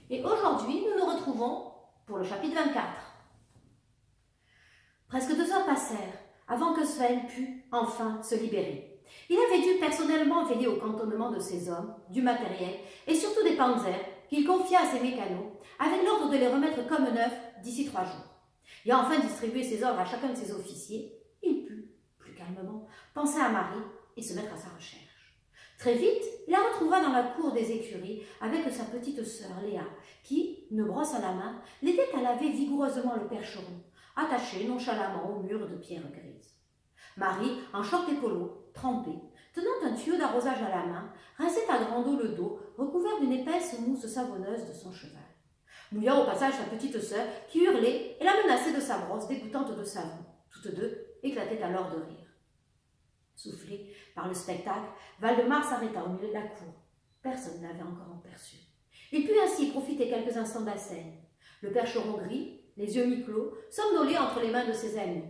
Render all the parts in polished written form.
Et aujourd'hui, nous nous retrouvons pour le chapitre 24. Presque 2 heures passèrent avant que Sven pût enfin se libérer. Il avait dû personnellement veiller au cantonnement de ses hommes, du matériel et surtout des panzers qu'il confia à ses mécanos avec l'ordre de les remettre comme neufs d'ici 3 jours. Et enfin distribué ses ordres à chacun de ses officiers, il put, plus calmement, penser à Marie et se mettre à sa recherche. Très vite, il la retrouva dans la cour des écuries avec sa petite sœur Léa, qui, une brosse à la main, l'aidait à laver vigoureusement le percheron, attaché nonchalamment au mur de pierre grise. Marie, en short et polo, trempée, tenant un tuyau d'arrosage à la main, rinçait à grande eau le dos, recouvert d'une épaisse mousse savonneuse de son cheval, mouillant au passage sa petite sœur qui hurlait et la menaçait de sa brosse dégoûtante de savon. Toutes deux éclataient alors de rire. Soufflé par le spectacle, Valdemar s'arrêta au milieu de la cour. Personne ne l'avait encore aperçu. Il put ainsi profiter quelques instants de la scène. Le percheron gris, les yeux mi-clos, somnolait entre les mains de ses amis.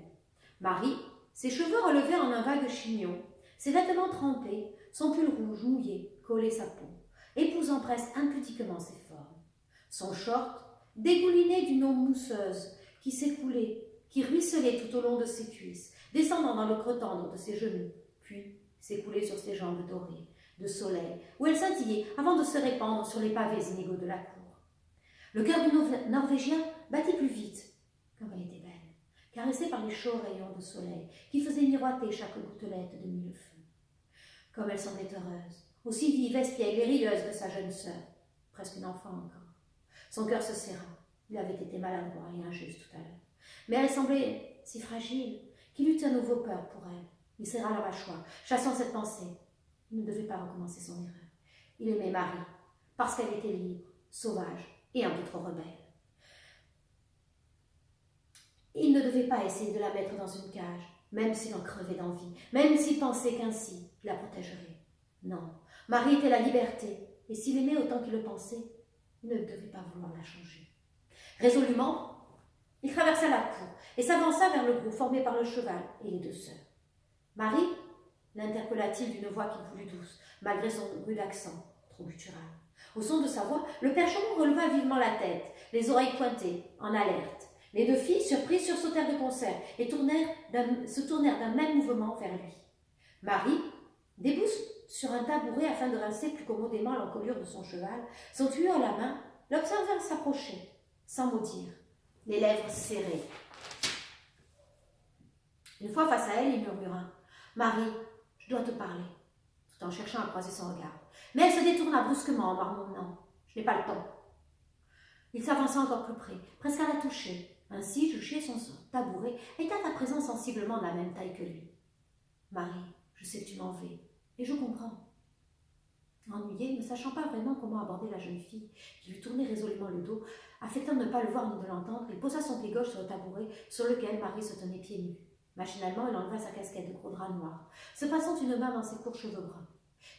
Marie, ses cheveux relevés en un vague chignon, ses vêtements trempés, son pull rouge mouillé collait sa peau, épousant presque impudiquement ses formes. Son short dégoulinait d'une eau mousseuse qui s'écoulait, qui ruisselait tout au long de ses cuisses, descendant dans le creux tendre de ses genoux, puis s'écoulait sur ses jambes dorées de soleil, où elles scintillaient avant de se répandre sur les pavés inégaux de la cour. Le cœur du Norvégien battit plus vite, comme elle était belle, caressée par les chauds rayons de soleil qui faisaient miroiter chaque gouttelette de mille feux. Comme elle semblait heureuse, aussi vive, espiègle et rieuse que sa jeune sœur, presque une enfant encore. Son cœur se serra, il avait été maladroit et injuste tout à l'heure. Mais elle semblait si fragile qu'il eut à nouveau peur pour elle. Il serra la mâchoire, chassant cette pensée. Il ne devait pas recommencer son erreur. Il aimait Marie, parce qu'elle était libre, sauvage et un peu trop rebelle. Il ne devait pas essayer de la mettre dans une cage, même s'il en crevait d'envie, même s'il pensait qu'ainsi il la protégerait. Non, Marie était la liberté, et s'il aimait autant qu'il le pensait, il ne devait pas vouloir la changer. Résolument, il traversa la cour et s'avança vers le groupe formé par le cheval et les 2 sœurs. « Marie » l'interpella-t-il d'une voix qui voulut douce, malgré son rude accent, trop guttural. Au son de sa voix, le percheron releva vivement la tête, les oreilles pointées, en alerte. Les 2 filles, surprises, sursautèrent de concert et se tournèrent d'un même mouvement vers lui. Marie, debout sur un tabouret afin de rincer plus commodément l'encolure de son cheval, son tuyau à la main, l'observa s'approcher, sans mot dire, les lèvres serrées. Une fois face à elle, il murmura « Marie, je dois te parler », tout en cherchant à croiser son regard. Mais elle se détourna brusquement en marmonnant « Je n'ai pas le temps ». Il s'avança encore plus près, presque à la toucher. Ainsi, juché son tabouret était à présent sensiblement de la même taille que lui. « Marie, je sais que tu m'en veux, et je comprends. » Ennuyé, ne sachant pas vraiment comment aborder la jeune fille, qui lui tournait résolument le dos, affectant de ne pas le voir ni de l'entendre, il posa son pied gauche sur le tabouret sur lequel Marie se tenait pieds nus. Machinalement, il enleva sa casquette de gros drap noir, se passant une main dans ses courts cheveux bruns.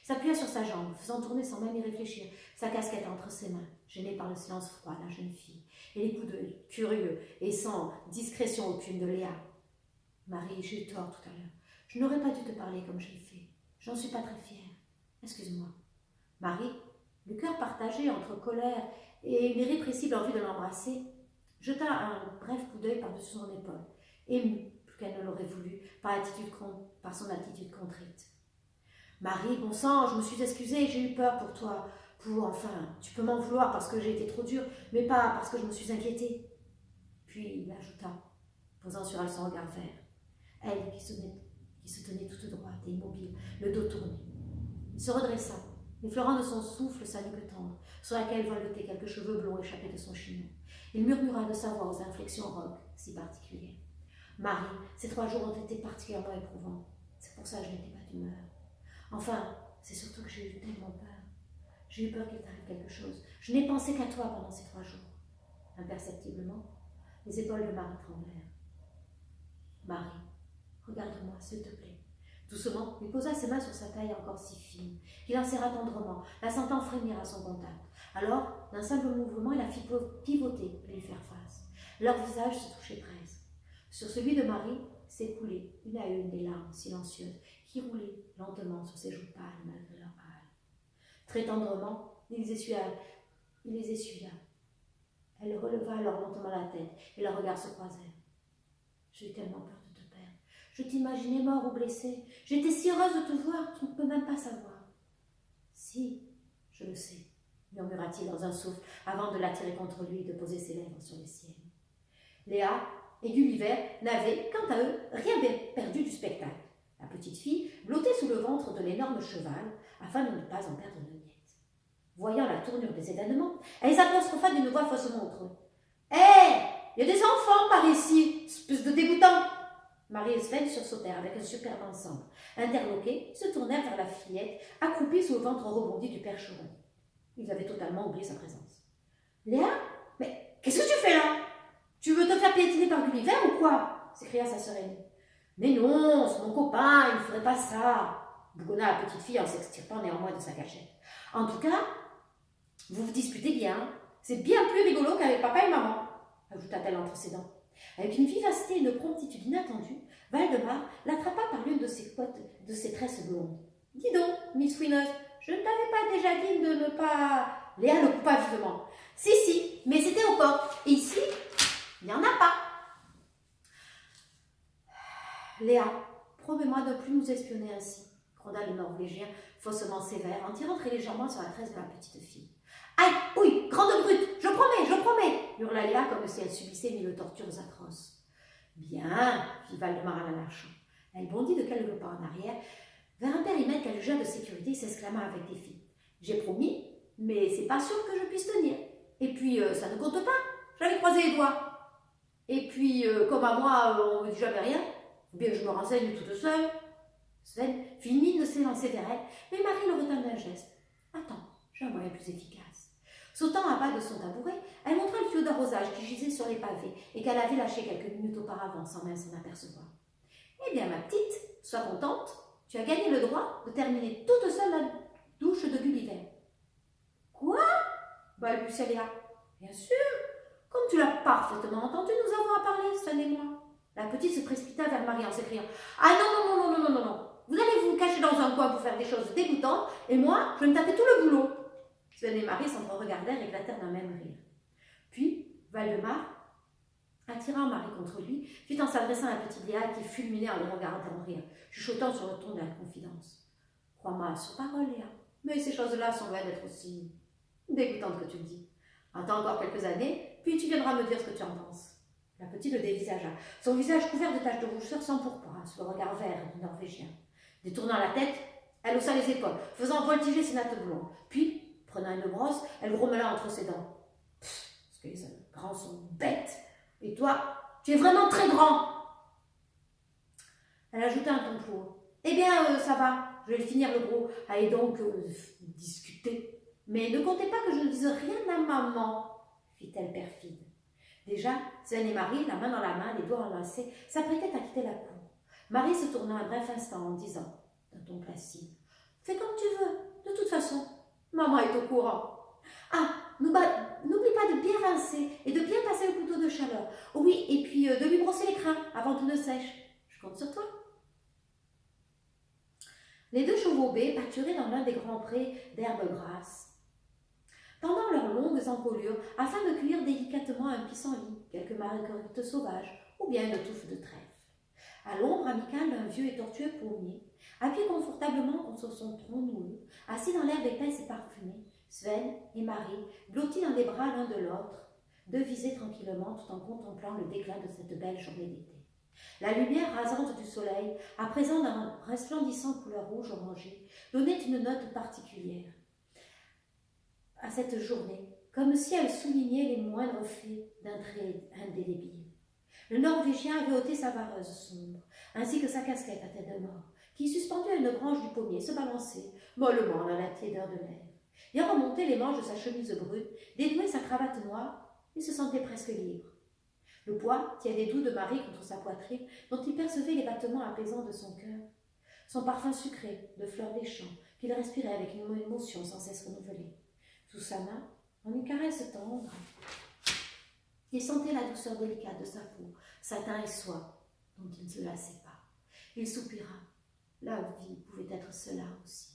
Il s'appuya sur sa jambe, faisant tourner sans même y réfléchir sa casquette entre ses mains, gênée par le silence froid de la jeune fille, et les coups d'œil curieux et sans discrétion aucune de Léa. « Marie, j'ai eu tort tout à l'heure. Je n'aurais pas dû te parler comme je l'ai fait. J'en suis pas très fière. Excuse-moi. » Marie, le cœur partagé entre colère et une irrépressible envie de l'embrasser, jeta un bref coup d'œil par-dessus son épaule, émue, plus qu'elle ne l'aurait voulu, par son attitude contrite. « Marie, bon sang, je me suis excusée, j'ai eu peur pour toi. Enfin, tu peux m'en vouloir parce que j'ai été trop dure, mais pas parce que je me suis inquiétée. » Puis il ajouta, posant sur elle son regard vert, elle qui se tenait toute droite et immobile, le dos tourné. Il se redressa, effleurant de son souffle sa nuque tendre, sur laquelle voletaient quelques cheveux blonds échappés de son chignon. Il murmura de sa voix aux inflexions rauques si particulières. « Marie, ces 3 jours ont été particulièrement éprouvants. C'est pour ça que je n'étais pas d'humeur. Enfin, c'est surtout que j'ai eu tellement peur. J'ai eu peur qu'il t'arrive quelque chose. Je n'ai pensé qu'à toi pendant ces 3 jours. » Imperceptiblement, les épaules de Marie tremblèrent. « Marie, regarde-moi, s'il te plaît. » Doucement, il posa ses mains sur sa taille encore si fine, qu'il en serra tendrement, la sentant frémir à son contact. Alors, d'un simple mouvement, il la fit pivoter pour lui faire face. Leurs visages se touchaient presque. Sur celui de Marie s'écoulaient une à une des larmes silencieuses qui roulaient lentement sur ses joues pâles malgré leur hâle. Très tendrement, il les essuya Elle releva alors lentement la tête et leurs regards se croisèrent. J'ai eu tellement peur de te perdre. Je t'imaginais mort ou blessé. J'étais si heureuse de te voir, tu ne peux même pas savoir. Si, je le sais, murmura-t-il dans un souffle avant de l'attirer contre lui et de poser ses lèvres sur les siennes. Léa et Gulliver n'avaient, quant à eux, rien perdu du spectacle. La petite fille blottait sous le ventre de l'énorme cheval afin de ne pas en perdre une miette. Voyant la tournure des événements, elle s'apostropha d'une voix faussement autre. « Hé, il y a des enfants par ici, espèce de dégoûtant !» Marie et Sven sursautèrent avec un superbe ensemble. Interloqués, se tournèrent vers la fillette, accroupie sous le ventre rebondi du percheron. Ils avaient totalement oublié sa présence. « Léa, mais qu'est-ce que tu fais là? Tu veux te faire piétiner par Gulliver ou quoi ?» s'écria sa sœur aînée. « Mais non, c'est mon copain, il ne ferait pas ça !» bougonna la petite fille en s'extirpant néanmoins de sa cachette. « En tout cas, vous vous disputez bien, c'est bien plus rigolo qu'avec papa et maman, ajouta-t-elle entre ses dents. Avec une vivacité et une promptitude inattendues, Valdemar l'attrapa par l'une de ses tresses blondes. « Dis donc, Miss Fouineuse, je ne t'avais pas déjà dit de ne pas... » Léa le coupa vivement. « Si, mais c'était au port. Et ici, il n'y en a pas. » « Léa, promets-moi de ne plus nous espionner ainsi, » gronda le Norvégien, faussement sévère, en tirant très légèrement sur la tresse de la petite fille. « Aïe, oui, grande brute, je promets !» hurla Léa comme si elle subissait mille tortures atroces. « Bien, » fit Valdemar en la lâchant. Elle bondit de quelques pas en arrière, vers un périmètre qu'elle jugea de sécurité et s'exclama avec défi. « J'ai promis, mais c'est pas sûr que je puisse tenir. Et puis, ça ne compte pas, j'avais croisé les doigts. Et puis, comme à moi, on ne me dit jamais rien, ou bien que je me renseigne toute seule. » Sven fit mine de s'élancer vers elle, mais Marie le retint d'un geste. « Attends, j'ai un moyen plus efficace. » Sautant à bas de son tabouret, elle montra le tuyau d'arrosage qui gisait sur les pavés et qu'elle avait lâché quelques minutes auparavant sans même s'en apercevoir. « Eh bien, ma petite, sois contente, tu as gagné le droit de terminer toute seule la douche de Gulliver. »« Quoi ?» balbutia Léa. « Bien sûr, comme tu l'as parfaitement entendu, nous avons à parler, Sven et moi. » La petite se précipita vers Marie en s'écriant « Ah non, vous allez vous cacher dans un coin pour faire des choses dégoûtantes, et moi, je vais me taper tout le boulot. » Sven et Marie s'entre-regardèrent et éclatèrent d'un même rire. Puis, Valdemar, attirant Marie contre lui, fit en s'adressant à la petite Léa qui fulminait en les regardant rire, chuchotant sur le ton de la confidence. « Crois-moi sur parole, Léa, mais ces choses-là sont loin d'être aussi dégoûtantes que tu le dis. Attends encore quelques années, puis tu viendras me dire ce que tu en penses. » La petite le dévisagea, son visage couvert de taches de rousseur sans pourpoint, sous le regard vert du Norvégien. Détournant la tête, elle haussa les épaules, faisant voltiger ses nattes blondes. Puis, prenant une brosse, elle grommela entre ses dents. « Pfff, parce que les grands sont bêtes. Et toi, tu es vraiment très grand. » Elle ajouta un ton pour. « Eh bien, ça va, je vais finir le gros. Allez donc discuter. Mais ne comptez pas que je ne dise rien à maman, fit-elle perfide. Déjà, Sven et Marie, la main dans la main, les doigts enlacés, s'apprêtaient à quitter la cour. Marie se tourna un bref instant en disant, d'un ton placide, « Fais comme tu veux, de toute façon, maman est au courant. Ah, n'oublie pas de bien rincer et de bien passer le couteau de chaleur. Oh oui, et puis de lui brosser les crins avant qu'il ne sèche. Je compte sur toi. » Les deux chevaux baies pâturaient dans l'un des grands prés d'herbes grasses, tendant leurs longues encolures afin de cueillir délicatement un pissenlit, quelques marguerites sauvages ou bien une touffe de trèfle. À l'ombre amicale d'un vieux et tortueux pommier, appuyé confortablement contre son tronc noueux, assis dans l'herbe épaisse et parfumée, Sven et Marie, blottis dans les bras l'un de l'autre, devisaient tranquillement tout en contemplant le déclin de cette belle journée d'été. La lumière rasante du soleil, à présent d'un resplendissant couleur rouge orangée, donnait une note particulière à cette journée, comme si elle soulignait les moindres faits d'un trait indélébile. Le Norvégien avait ôté sa vareuse sombre, ainsi que sa casquette à tête de mort, qui, suspendue à une branche du pommier, se balançait mollement dans la tiédeur de l'air. Il remontait les manches de sa chemise brune, dénouait sa cravate noire, et se sentait presque libre. Le poids tiède et doux de Marie contre sa poitrine, dont il percevait les battements apaisants de son cœur, son parfum sucré de fleurs des champs, qu'il respirait avec une émotion sans cesse renouvelée. Sous sa main, en une caresse tendre, il sentait la douceur délicate de sa peau, satin et soie, dont il ne se lassait pas. Il soupira. La vie pouvait être cela aussi.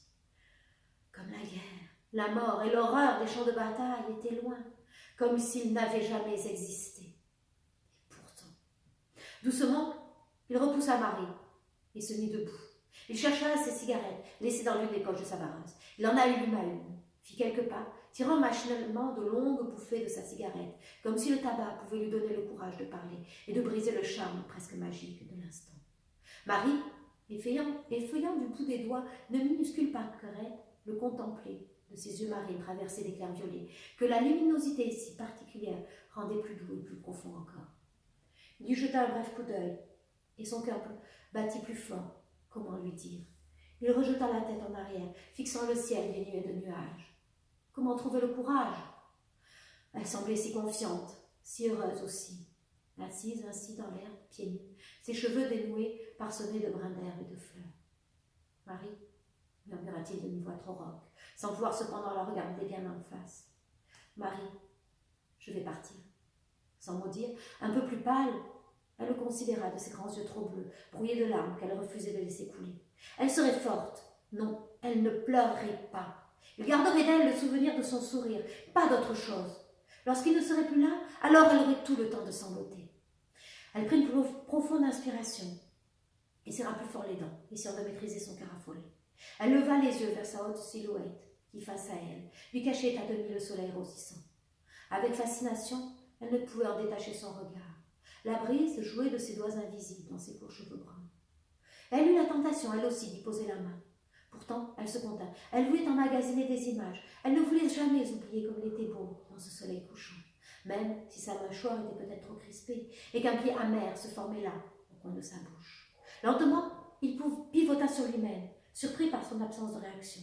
Comme la guerre, La mort et l'horreur des champs de bataille étaient loin, comme s'ils n'avaient jamais existé. Et pourtant, doucement, il repoussa Marie et se mit debout. Il chercha ses cigarettes, laissées dans l'une des poches de sa vareuse. Il en alluma une, fit quelques pas, tirant machinalement de longues bouffées de sa cigarette, comme si le tabac pouvait lui donner le courage de parler et de briser le charme presque magique de l'instant. Marie, effeuillant du bout des doigts une minuscule paquerette, le contemplait de ses yeux marins traversés d'éclairs violets, que la luminosité si particulière rendait plus doux et plus profond encore. Il lui jeta un bref coup d'œil, et son cœur battit plus fort. Comment lui dire? Il rejeta la tête en arrière, fixant le ciel dénué de nuages. Comment trouver le courage? Elle semblait si confiante, si heureuse aussi, assise ainsi dans l'herbe, pieds nus, ses cheveux dénoués, parsemés de brins d'herbe et de fleurs. « Marie, murmura-t-il d'une voix trop rauque, sans pouvoir cependant la regarder bien en face. « Marie, je vais partir. » Sans mot dire, un peu plus pâle, elle le considéra de ses grands yeux trop bleus, brouillés de larmes qu'elle refusait de laisser couler. Elle serait forte. Non, elle ne pleurerait pas. Il garderait d'elle le souvenir de son sourire, pas d'autre chose. Lorsqu'il ne serait plus là, alors elle aurait tout le temps de sangloter. Elle prit une profonde inspiration et serra plus fort les dents, essayant de maîtriser son cœur affolé. Elle leva les yeux vers sa haute silhouette, qui, face à elle, lui cachait à demi le soleil rosissant. Avec fascination, elle ne pouvait en détacher son regard. La brise jouait de ses doigts invisibles dans ses courts cheveux bruns. Elle eut la tentation, elle aussi, d'y poser la main. Pourtant, elle se contint. Elle voulait emmagasiner des images. Elle ne voulait jamais oublier comme il était beau dans ce soleil couchant, même si sa mâchoire était peut-être trop crispée et qu'un pli amer se formait là, au coin de sa bouche. Lentement, il pivota sur lui-même, surpris par son absence de réaction.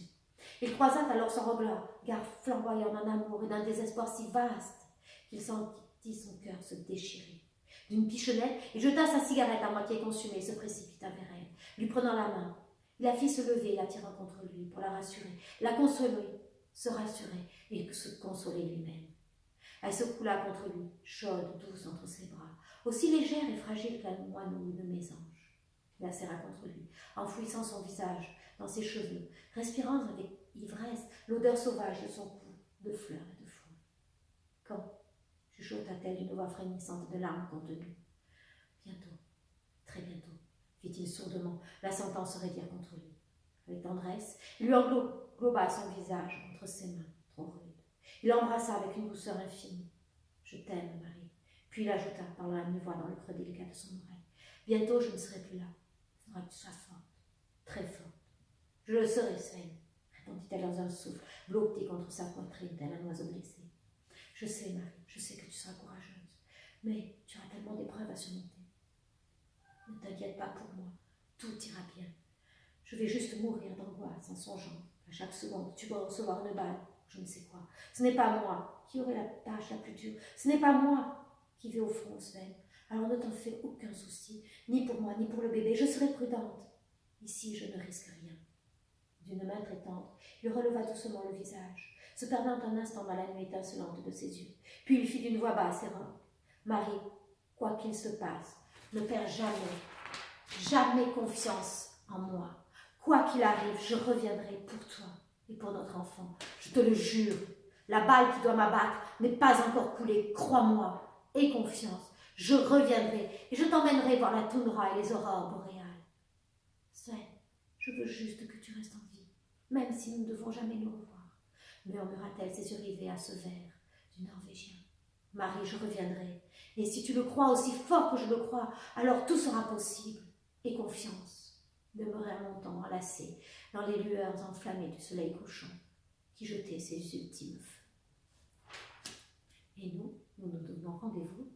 Il croisa alors son regard flamboyant d'un amour et d'un désespoir si vaste qu'il sentit son cœur se déchirer. D'une pichonnette, il jeta sa cigarette à moitié consumée et se précipita vers elle, lui prenant la main. Il la fit se lever et la tirant contre lui pour la rassurer, la consoler, se rassurer et se consoler lui-même. Elle se coula contre lui, chaude, douce entre ses bras, aussi légère et fragile qu'un moineau de mésange. Il la serra contre lui, enfouissant son visage dans ses cheveux, respirant avec ivresse l'odeur sauvage de son cou, de fleurs et de foin. Quand chuchota-t-elle d'une voix frémissante de larmes contenues. Bientôt, très bientôt, fit-il sourdement, la sentant se raidir contre lui. Avec tendresse, il lui engloba son visage entre ses mains, trop rudes. Il l'embrassa avec une douceur infinie. « Je t'aime, Marie. » Puis il ajouta, parlant à mi-voix dans le creux délicat de son oreille. « Bientôt, je ne serai plus là. Il faudra que tu sois forte, très forte. »« Je le serai, Svein, » répondit-elle dans un souffle, blotti contre sa poitrine, tel un oiseau blessé. « Je sais, Marie, je sais que tu seras courageuse, mais tu auras tellement d'épreuves à surmonter. Ne t'inquiète pas pour moi, tout ira bien. Je vais juste mourir d'angoisse en songeant à chaque seconde tu vas recevoir une balle, je ne sais quoi. Ce n'est pas moi qui aurai la tâche la plus dure, ce n'est pas moi qui vais au front, Sven. Alors ne t'en fais aucun souci, ni pour moi, ni pour le bébé, je serai prudente. Ici, je ne risque rien. » D'une main très tendre, il releva doucement le visage, se perdant un instant dans la nuit étincelante de ses yeux. Puis il fit d'une voix basse et rauque. « Marie, quoi qu'il se passe, ne perds jamais confiance en moi. Quoi qu'il arrive, je reviendrai pour toi et pour notre enfant. Je te le jure. La balle qui doit m'abattre n'est pas encore coulée. Crois-moi. Aie confiance. Je reviendrai et je t'emmènerai voir la toundra et les aurores boréales. Sven, je veux juste que tu restes en vie, même si nous ne devons jamais nous revoir, murmura-t-elle, ses yeux rivés à ce vers du Norvégien. Marie, je reviendrai. Et si tu le crois aussi fort que je le crois, alors tout sera possible. Et confiance, demeurait un montant enlacé dans les lueurs enflammées du soleil couchant qui jetait ses ultimes feux. Et nous nous donnons rendez-vous